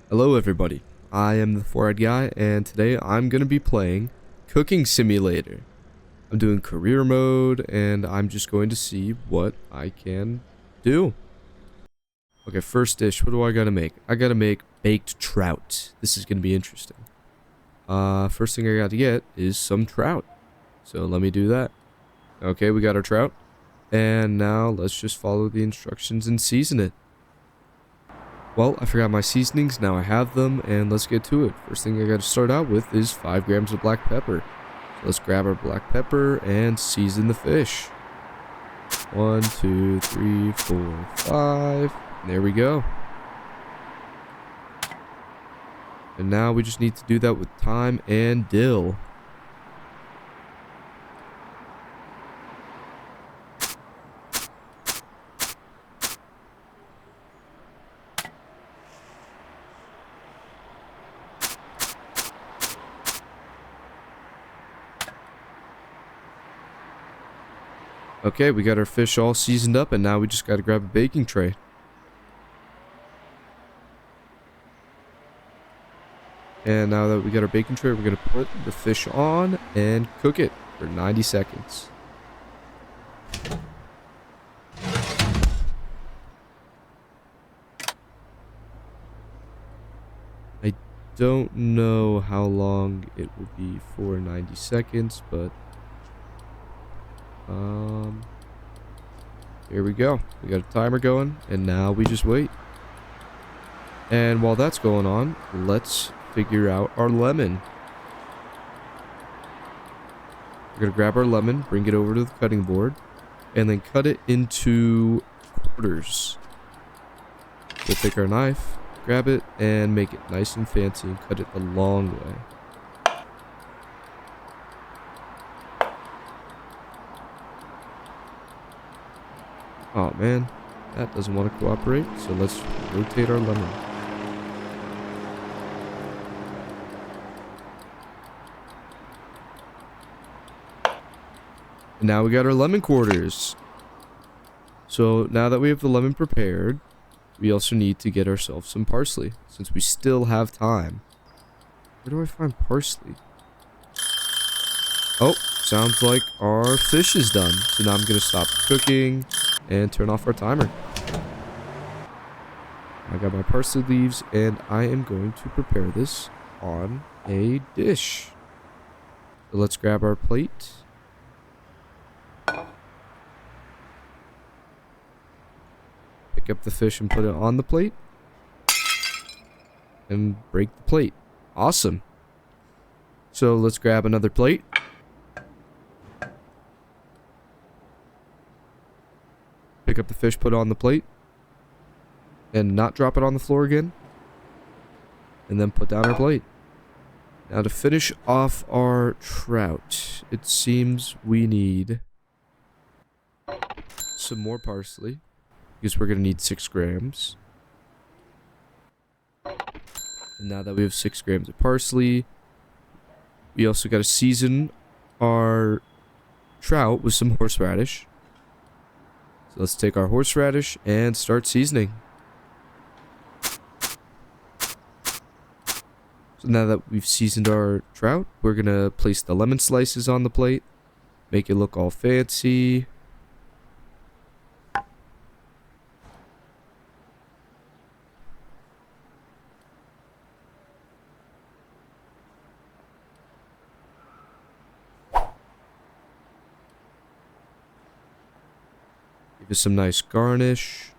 Hello everybody, I am the Four-Eyed Guy, and today I'm going to be playing Cooking Simulator. I'm doing career mode, and I'm just going to see what I can do. Okay, first dish, what do I gotta make? I gotta make baked trout. This is going to be interesting. First thing I gotta get is some trout. So let me do that. Okay, we got our trout. And now let's just follow the instructions and season it. Well, I forgot my seasonings, now I have them, and let's get to it. First thing I gotta start out with is 5 grams of black pepper. So let's grab our black pepper and season the fish. 1, 2, 3, 4, 5. There we go. And now we just need to do that with thyme and dill. Okay, we got our fish all seasoned up, and now we just gotta grab a baking tray. And now that we got our baking tray, we're gonna put the fish on and cook it for 90 seconds. I don't know how long it will be for 90 seconds, but here we go. We got a timer going, and now we just wait. And while that's going on, let's figure out our lemon. We're gonna grab our lemon, bring it over to the cutting board, and then cut it into quarters. We'll take our knife, grab it, and make it nice and fancy and cut it the long way. Oh man, that doesn't want to cooperate, so let's rotate our lemon. And now we got our lemon quarters. So now that we have the lemon prepared, we also need to get ourselves some parsley, since we still have time. Where do I find parsley? Oh, sounds like our fish is done. So now I'm going to stop cooking and turn off our timer. I got my parsley leaves, and I am going to prepare this on a dish. So let's grab our plate. Pick up the fish and put it on the plate. And break the plate. Awesome. So let's grab another plate. Pick up the fish, put it on the plate. And not drop it on the floor again. And then put down our plate. Now to finish off our trout, it seems we need some more parsley. Because we're going to need 6 grams. And now that we have 6 grams of parsley, we also got to season our trout with some horseradish. So let's take our horseradish and start seasoning. So now that we've seasoned our trout, we're going to place the lemon slices on the plate. Make it look all fancy. Give it some nice garnish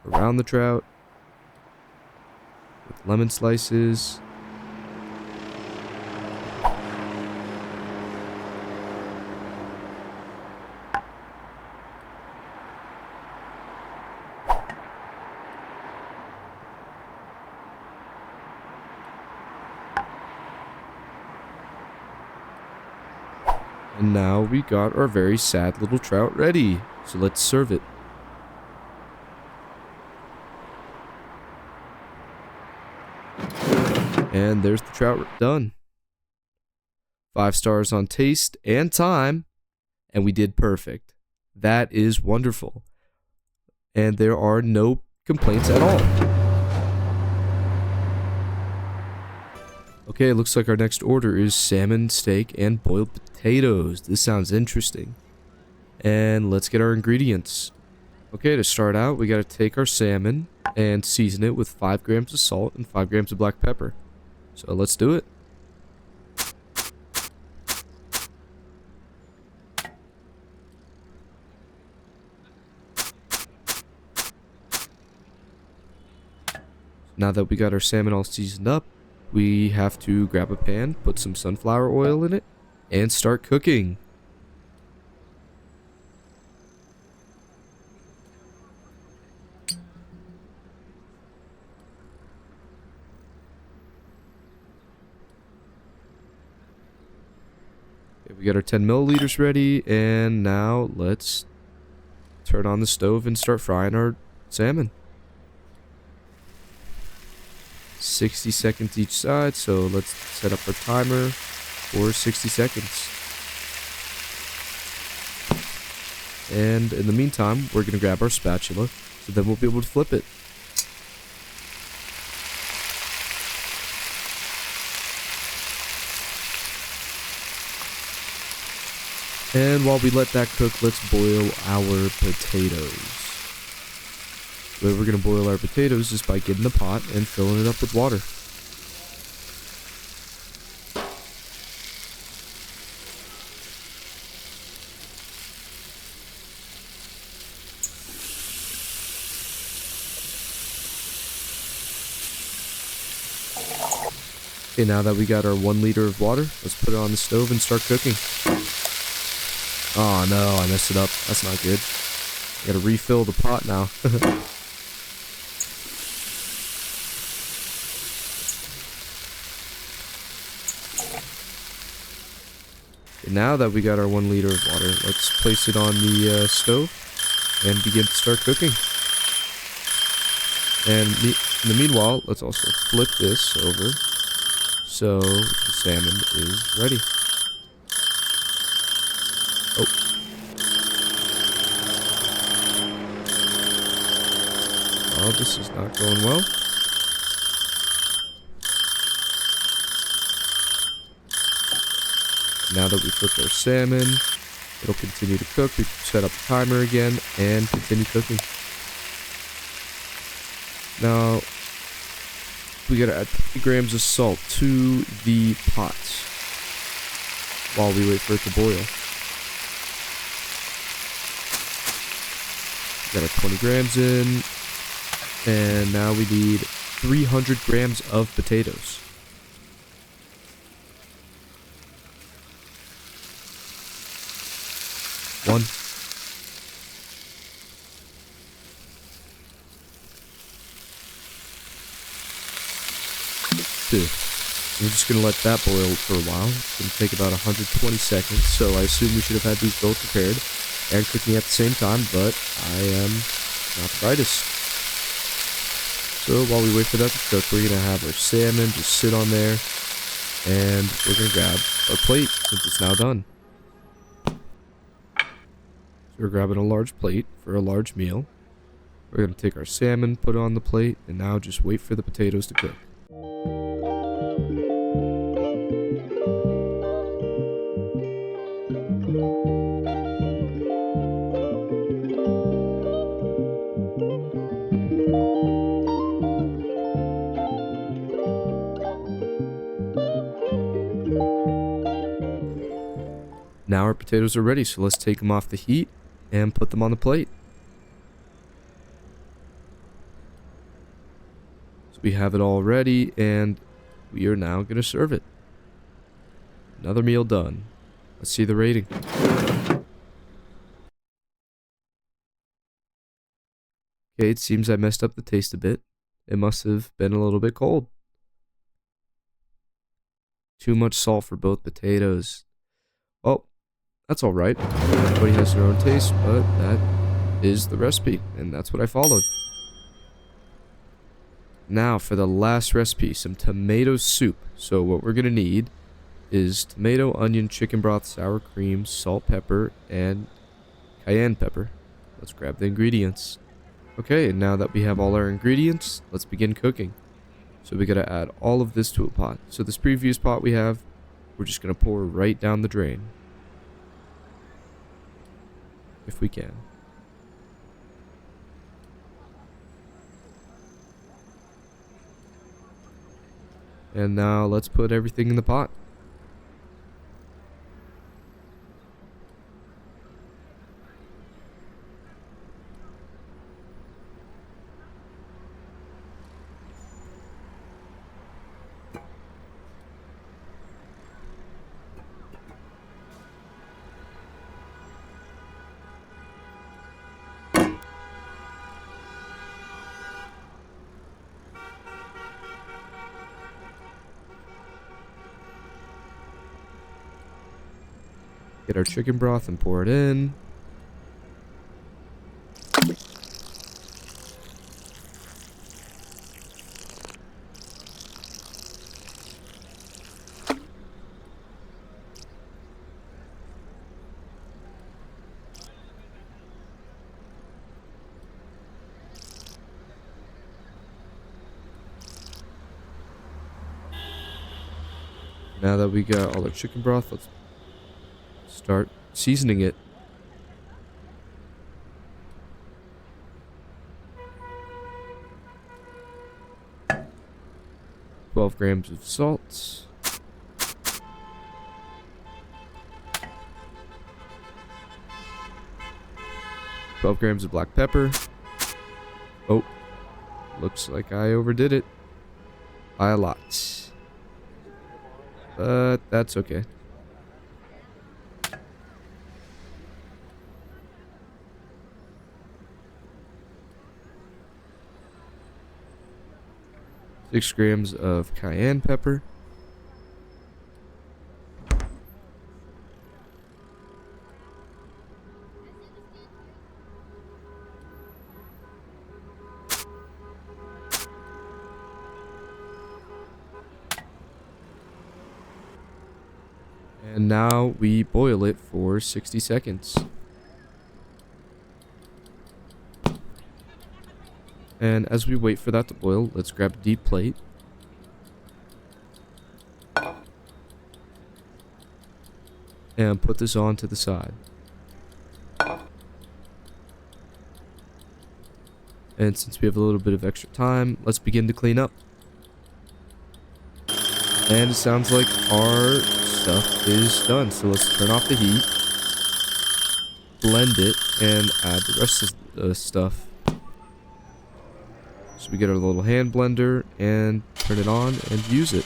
around the trout with lemon slices. And now we got our very sad little trout ready. So let's serve it. And there's the trout done. 5 stars on taste and time. And we did perfect. That is wonderful. And there are no complaints at all. Okay, it looks like our next order is salmon, steak, and boiled potatoes. This sounds interesting. And let's get our ingredients. Okay, to start out, we gotta take our salmon and season it with 5 grams of salt and 5 grams of black pepper. So let's do it. Now that we got our salmon all seasoned up, we have to grab a pan, put some sunflower oil in it, and start cooking. Okay, we got our 10 milliliters ready, and now let's turn on the stove and start frying our salmon. 60 seconds each side, so let's set up our timer for 60 seconds. And in the meantime, we're going to grab our spatula, so then we'll be able to flip it. And while we let that cook, let's boil our potatoes. The way we're going to boil our potatoes is by getting a pot and filling it up with water. Okay, now that we got our 1 liter of water, let's put it on the stove and start cooking. Oh no, I messed it up. That's not good. I gotta refill the pot now. Okay, now that we got our 1 liter of water, let's place it on the stove and begin to start cooking. And in the meanwhile, let's also flip this over so the salmon is ready. Oh. Oh, this is not going well. Now that we flipped our salmon, it'll continue to cook. We can set up the timer again and continue cooking. Now, we gotta add 50 grams of salt to the pot while we wait for it to boil. Got our 20 grams in, and now we need 300 grams of potatoes. One. Two. We're just gonna let that boil for a while. It's gonna take about 120 seconds, so I assume we should have had these both prepared and cooking at the same time, but I am not the brightest. So while we wait for that to cook, we're gonna have our salmon just sit on there, and we're gonna grab our plate since it's now done. So we're grabbing a large plate for a large meal. We're gonna take our salmon, put it on the plate, and now just wait for the potatoes to cook. Now our potatoes are ready, so let's take them off the heat and put them on the plate. So we have it all ready, and we are now going to serve it. Another meal done. Let's see the rating. Okay, it seems I messed up the taste a bit. It must have been a little bit cold. Too much salt for both potatoes. Oh, that's alright. Everybody has their own taste, but that is the recipe, and that's what I followed. Now for the last recipe, some tomato soup. So what we're going to need is tomato, onion, chicken broth, sour cream, salt, pepper, and cayenne pepper. Let's grab the ingredients. Okay, and now that we have all our ingredients, let's begin cooking. So we gotta add all of this to a pot. So this previous pot we have, we're just gonna pour right down the drain. If we can. And now let's put everything in the pot. Get our chicken broth and pour it in. Now that we got all our chicken broth, let's start seasoning it. $12 grams of salt. $12 grams of black pepper. Oh, looks like I overdid it by a lot. But that's okay. Six grams of cayenne pepper. And now we boil it for 60 seconds. And as we wait for that to boil, let's grab a deep plate. And put this on to the side. And since we have a little bit of extra time, let's begin to clean up. And it sounds like our stuff is done. So let's turn off the heat, blend it, and add the rest of the stuff. So we get our little hand blender and turn it on and use it.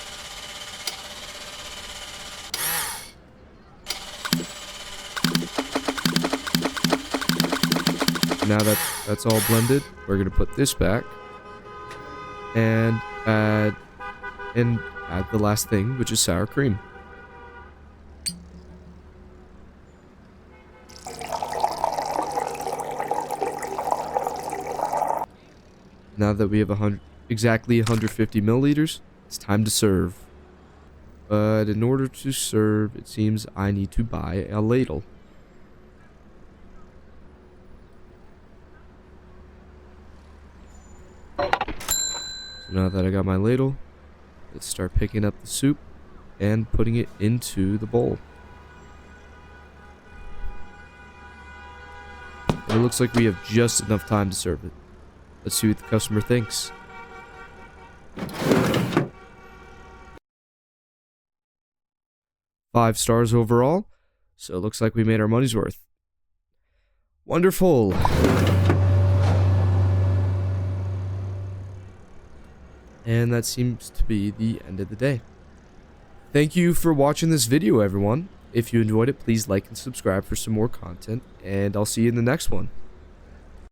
Now that's all blended, we're gonna put this back and add the last thing, which is sour cream. Now that we have exactly 150 milliliters, it's time to serve. But in order to serve, it seems I need to buy a ladle. So now that I got my ladle, let's start picking up the soup and putting it into the bowl. And it looks like we have just enough time to serve it. Let's see what the customer thinks. Five stars overall, so it looks like we made our money's worth. Wonderful. And that seems to be the end of the day. Thank you for watching this video, everyone. If you enjoyed it, please like and subscribe for some more content, and I'll see you in the next one.